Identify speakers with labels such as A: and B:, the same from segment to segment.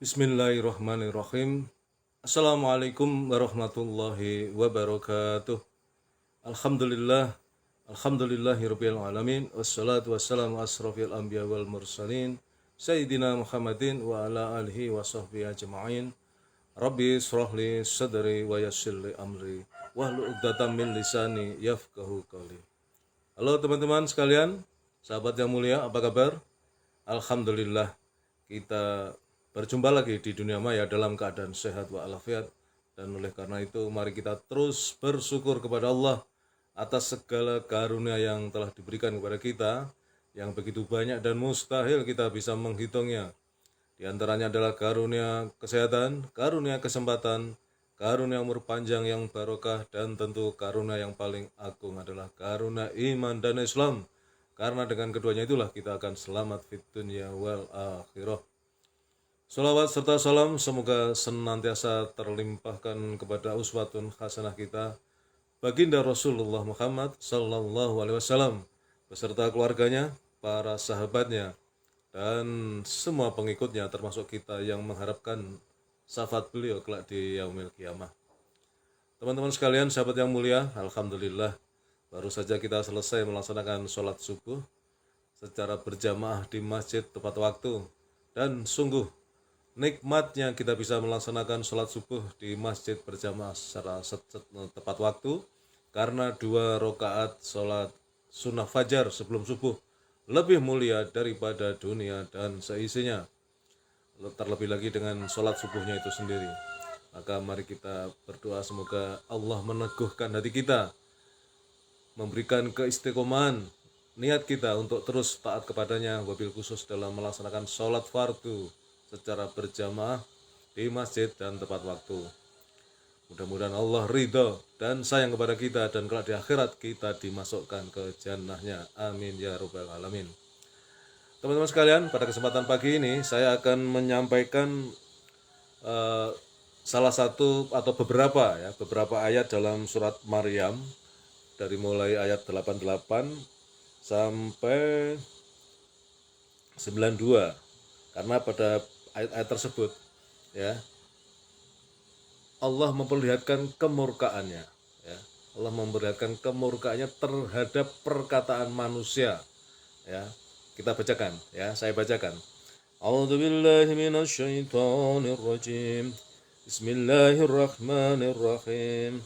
A: Bismillahirrahmanirrahim. Assalamualaikum warahmatullahi wabarakatuh. Alhamdulillah, alhamdulillahirabbil alamin. Wassalatu wassalamu asrofil anbiya wal mursalin Sayyidina Muhammadin wa ala alihi wa sahbihi ajma'in. Rabbi israhli sadri wa yassirli amri wahlul 'uqdatam min lisani yafqahu qawli. Halo teman-teman sekalian, sahabat yang mulia, apa kabar? Alhamdulillah, kita berjumpa lagi di dunia maya dalam keadaan sehat walafiat. Dan oleh karena itu mari kita terus bersyukur kepada Allah atas segala karunia yang telah diberikan kepada kita, yang begitu banyak dan mustahil kita bisa menghitungnya. Di antaranya adalah karunia kesehatan, karunia kesempatan, karunia umur panjang yang barokah, dan tentu karunia yang paling agung adalah karunia iman dan Islam. Karena dengan keduanya itulah kita akan selamat fid dunya wal akhirah. Salawat serta salam semoga senantiasa terlimpahkan kepada uswatun hasanah kita, baginda Rasulullah Muhammad sallallahu alaihi wasallam beserta keluarganya, para sahabatnya, dan semua pengikutnya, termasuk kita yang mengharapkan syafaat beliau kelak di yaumil qiyamah. Teman-teman sekalian, sahabat yang mulia, alhamdulillah baru saja kita selesai melaksanakan sholat subuh secara berjamaah di masjid tepat waktu, dan sungguh nikmatnya kita bisa melaksanakan sholat subuh di masjid berjamaah secara tepat waktu, karena 2 rakaat sholat sunnah fajar sebelum subuh lebih mulia daripada dunia dan seisinya, terlebih lagi dengan sholat subuhnya itu sendiri. Maka mari kita berdoa semoga Allah meneguhkan hati kita, memberikan keistiqomahan niat kita untuk terus taat kepadanya, wabil khusus dalam melaksanakan sholat fardu secara berjamaah di masjid dan tepat waktu. Mudah-mudahan Allah ridho dan sayang kepada kita, dan kelak di akhirat kita dimasukkan ke jannahnya. Amin ya rabbal alamin. Teman-teman sekalian, pada kesempatan pagi ini saya akan menyampaikan salah satu atau beberapa ayat dalam surat Maryam, dari mulai ayat 88 sampai 92. Karena pada ayat-ayat tersebut Allah memperlihatkan kemurkaannya, Allah memperlihatkan kemurkaannya terhadap perkataan manusia. Kita bacakan, saya bacakan. A'udzubillahi minasyaitonirrajim. Bismillahirrahmanirrahim.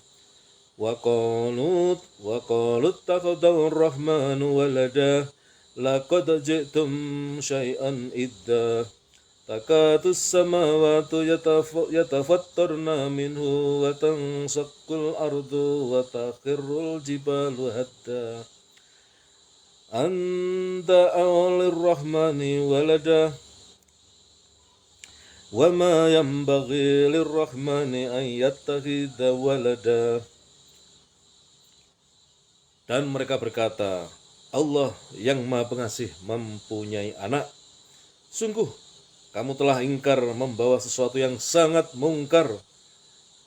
A: Wa qalut takhadawur rahmanu walada laqad ji'tum syai'an idda takatus samawati yatafattarna minhu wa tansaqqul ardu wa takhirrul jibalu hatta anta awlir rahmani walada wa ma yanbaghi lirrahmani an yattakhidha walada. Dan mereka berkata, Allah yang Maha Pengasih mempunyai anak. Sungguh kamu telah ingkar membawa sesuatu yang sangat mungkar.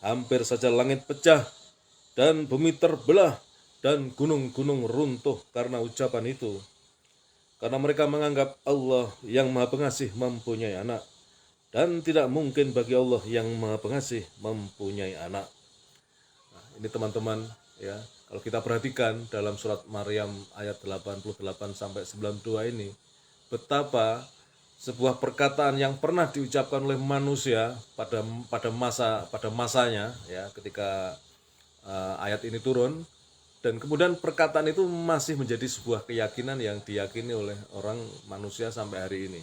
A: Hampir saja langit pecah dan bumi terbelah dan gunung-gunung runtuh karena ucapan itu. Karena mereka menganggap Allah yang Maha Pengasih mempunyai anak, dan tidak mungkin bagi Allah yang Maha Pengasih mempunyai anak. Nah, ini teman-teman, kalau kita perhatikan dalam surat Maryam ayat 88 sampai 92 ini, betapa sebuah perkataan yang pernah diucapkan oleh manusia pada masanya, ketika ayat ini turun, dan kemudian perkataan itu masih menjadi sebuah keyakinan yang diyakini oleh orang manusia sampai hari ini,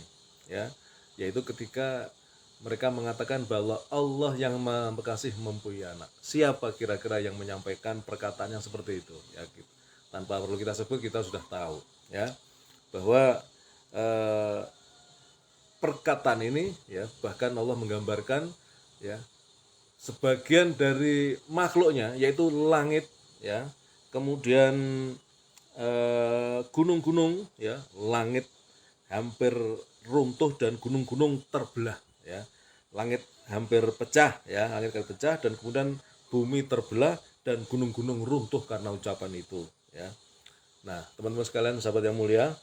A: yaitu ketika mereka mengatakan bahwa Allah yang Maha Pengasih mempunyai anak. Siapa kira-kira yang menyampaikan perkataan yang seperti itu? Tanpa perlu kita sebut, kita sudah tahu, bahwa perkataan ini, bahkan Allah menggambarkan, sebagian dari makhluknya, yaitu langit, kemudian gunung-gunung, langit hampir runtuh dan gunung-gunung terbelah. Langit hampir pecah, dan kemudian bumi terbelah dan gunung-gunung runtuh karena ucapan itu. Nah, teman-teman sekalian, sahabat yang mulia,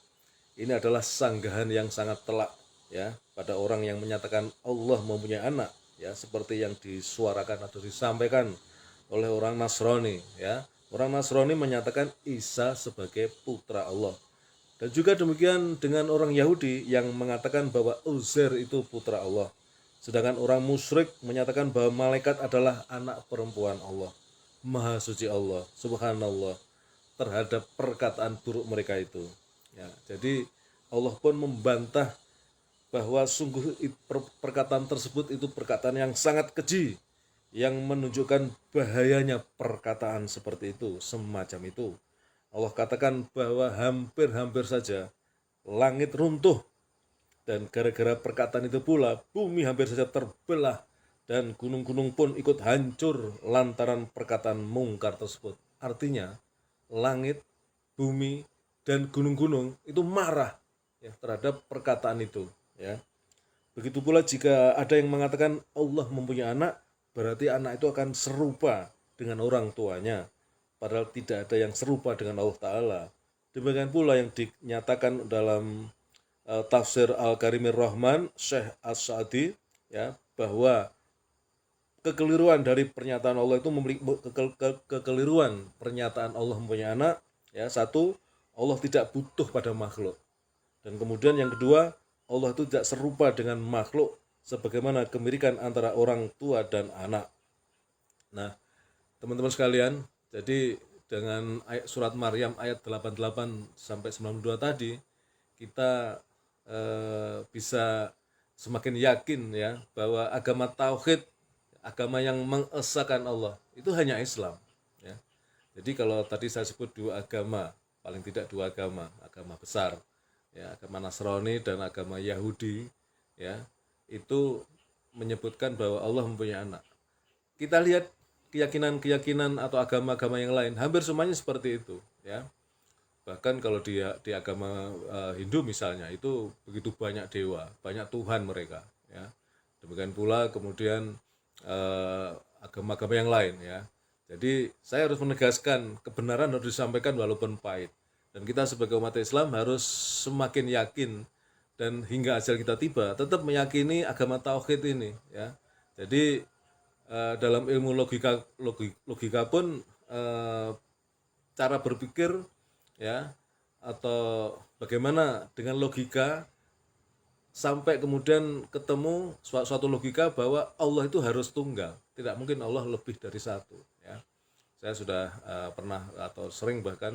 A: ini adalah sanggahan yang sangat telak, ya pada orang yang menyatakan Allah mempunyai anak, ya seperti yang disuarakan atau disampaikan oleh orang Nasrani, ya. Orang Nasrani menyatakan Isa sebagai putra Allah. Dan juga demikian dengan orang Yahudi yang mengatakan bahwa Uzair itu putra Allah. Sedangkan orang musyrik menyatakan bahwa malaikat adalah anak perempuan Allah. Maha suci Allah, subhanallah, terhadap perkataan buruk mereka itu. Ya, jadi Allah pun membantah bahwa sungguh perkataan tersebut itu perkataan yang sangat keji, yang menunjukkan bahayanya perkataan seperti itu, semacam itu. Allah katakan bahwa hampir-hampir saja langit runtuh, dan gara-gara perkataan itu pula bumi hampir saja terbelah, dan gunung-gunung pun ikut hancur lantaran perkataan mungkar tersebut. Artinya langit, bumi, dan gunung-gunung itu marah, ya, terhadap perkataan itu, ya. Begitu pula jika ada yang mengatakan Allah mempunyai anak, berarti anak itu akan serupa dengan orang tuanya, padahal tidak ada yang serupa dengan Allah Ta'ala. Demikian pula yang dinyatakan dalam tafsir Al-Karimir Rahman Syekh As-Sa'di, ya, bahwa kekeliruan dari pernyataan Allah itu memiliki kekeliruan pernyataan Allah mempunyai anak, ya. Satu, Allah tidak butuh pada makhluk. Dan kemudian yang kedua, Allah itu tidak serupa dengan makhluk sebagaimana kemirikan antara orang tua dan anak. Nah, teman-teman sekalian, jadi dengan surat Maryam ayat 88 sampai 92 tadi, kita bisa semakin yakin, ya, bahwa agama tauhid, agama yang mengesahkan Allah itu hanya Islam, ya. Jadi kalau tadi saya sebut dua agama, paling tidak dua agama besar, ya, agama Nasrani dan agama Yahudi, ya, itu menyebutkan bahwa Allah mempunyai anak. Kita lihat keyakinan-keyakinan atau agama-agama yang lain, hampir semuanya seperti itu, ya. Bahkan kalau di agama Hindu misalnya, itu begitu banyak dewa, banyak Tuhan mereka, ya. Demikian pula kemudian agama-agama yang lain, ya. Jadi saya harus menegaskan kebenaran harus disampaikan walaupun pahit. Dan kita sebagai umat Islam harus semakin yakin dan hingga ajal kita tiba tetap meyakini agama tauhid ini, ya. Jadi dalam ilmu logika pun cara berpikir, ya, atau bagaimana dengan logika sampai kemudian ketemu suatu logika bahwa Allah itu harus tunggal, tidak mungkin Allah lebih dari satu, ya. Saya sudah pernah atau sering bahkan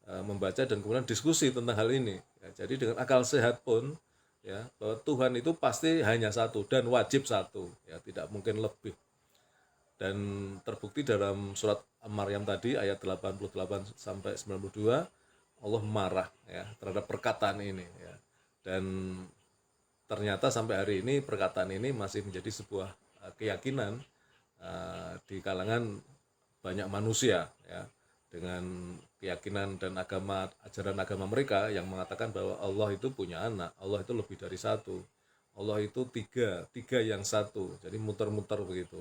A: membaca dan kemudian diskusi tentang hal ini, ya. Jadi dengan akal sehat pun, ya, bahwa Tuhan itu pasti hanya satu dan wajib satu, ya, tidak mungkin lebih. Dan terbukti dalam surat Maryam tadi ayat 88 sampai 92, Allah marah, ya, terhadap perkataan ini, ya. Dan ternyata sampai hari ini perkataan ini masih menjadi sebuah keyakinan di kalangan banyak manusia, ya, dengan keyakinan dan ajaran agama mereka yang mengatakan bahwa Allah itu punya anak, Allah itu lebih dari satu, Allah itu tiga yang satu, jadi muter-muter begitu.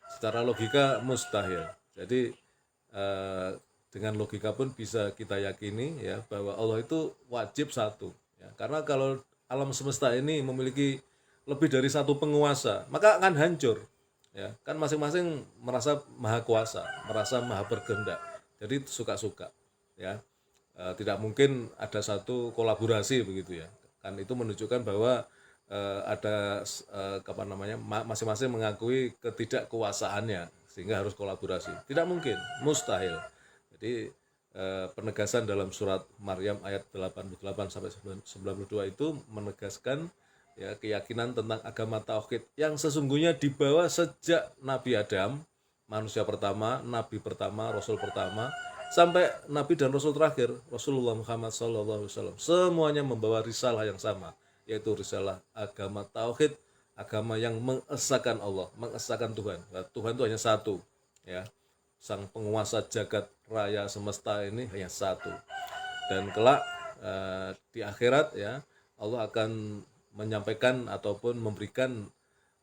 A: Secara logika mustahil. Jadi dengan logika pun bisa kita yakini, ya, bahwa Allah itu wajib satu, ya. Karena kalau alam semesta ini memiliki lebih dari satu penguasa, maka akan hancur, ya. Kan masing-masing merasa maha kuasa, merasa maha berkehendak. Jadi suka-suka, ya. Tidak mungkin ada satu kolaborasi begitu, ya. Kan itu menunjukkan bahwa ada apa namanya, masing-masing mengakui ketidakkuasaannya sehingga harus kolaborasi. Tidak mungkin, mustahil. Jadi penegasan dalam surat Maryam ayat 88 sampai 92 itu menegaskan, ya, keyakinan tentang agama tauhid yang sesungguhnya dibawa sejak Nabi Adam, manusia pertama, nabi pertama, rasul pertama, sampai nabi dan rasul terakhir Rasulullah Muhammad SAW. Semuanya membawa risalah yang sama, yaitu risalah agama tauhid, agama yang mengesahkan Allah, mengesahkan Tuhan. Nah, Tuhan itu hanya satu, ya. Sang penguasa jagat raya semesta ini hanya satu. Dan kelak di akhirat, ya, Allah akan menyampaikan ataupun memberikan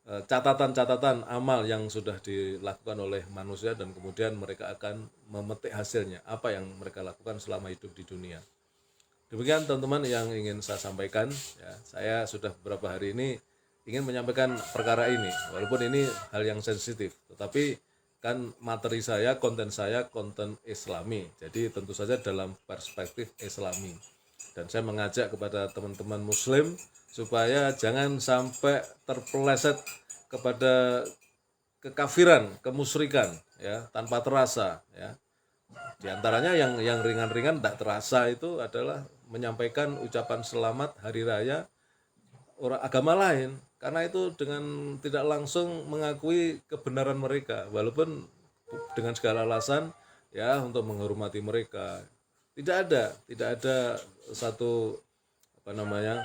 A: catatan-catatan amal yang sudah dilakukan oleh manusia, dan kemudian mereka akan memetik hasilnya apa yang mereka lakukan selama hidup di dunia. Demikian teman-teman yang ingin saya sampaikan ya. Saya sudah beberapa hari ini ingin menyampaikan perkara ini walaupun ini hal yang sensitif, tetapi kan materi saya, konten saya konten Islami. Jadi tentu saja dalam perspektif Islami. Dan saya mengajak kepada teman-teman muslim supaya jangan sampai terpeleset kepada kekafiran, kemusyrikan ya, tanpa terasa ya. Di antaranya yang ringan-ringan tidak terasa itu adalah menyampaikan ucapan selamat hari raya orang agama lain, karena itu dengan tidak langsung mengakui kebenaran mereka walaupun dengan segala alasan ya untuk menghormati mereka. Tidak ada satu apa namanya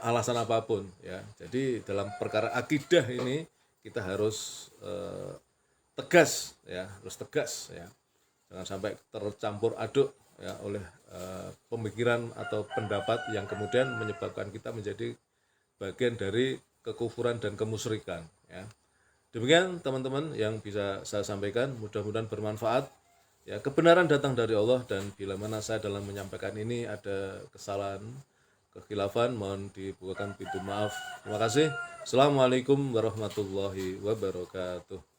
A: alasan apapun ya. Jadi dalam perkara akidah ini kita harus tegas ya, harus tegas ya. Jangan sampai tercampur aduk ya oleh pemikiran atau pendapat yang kemudian menyebabkan kita menjadi bagian dari kekufuran dan kemusyrikan ya. Demikian teman-teman yang bisa saya sampaikan, mudah-mudahan bermanfaat. Ya, kebenaran datang dari Allah dan bila mana saya dalam menyampaikan ini ada kesalahan, kekhilafan, mohon dibukakan pintu maaf. Terima kasih. Assalamualaikum warahmatullahi wabarakatuh.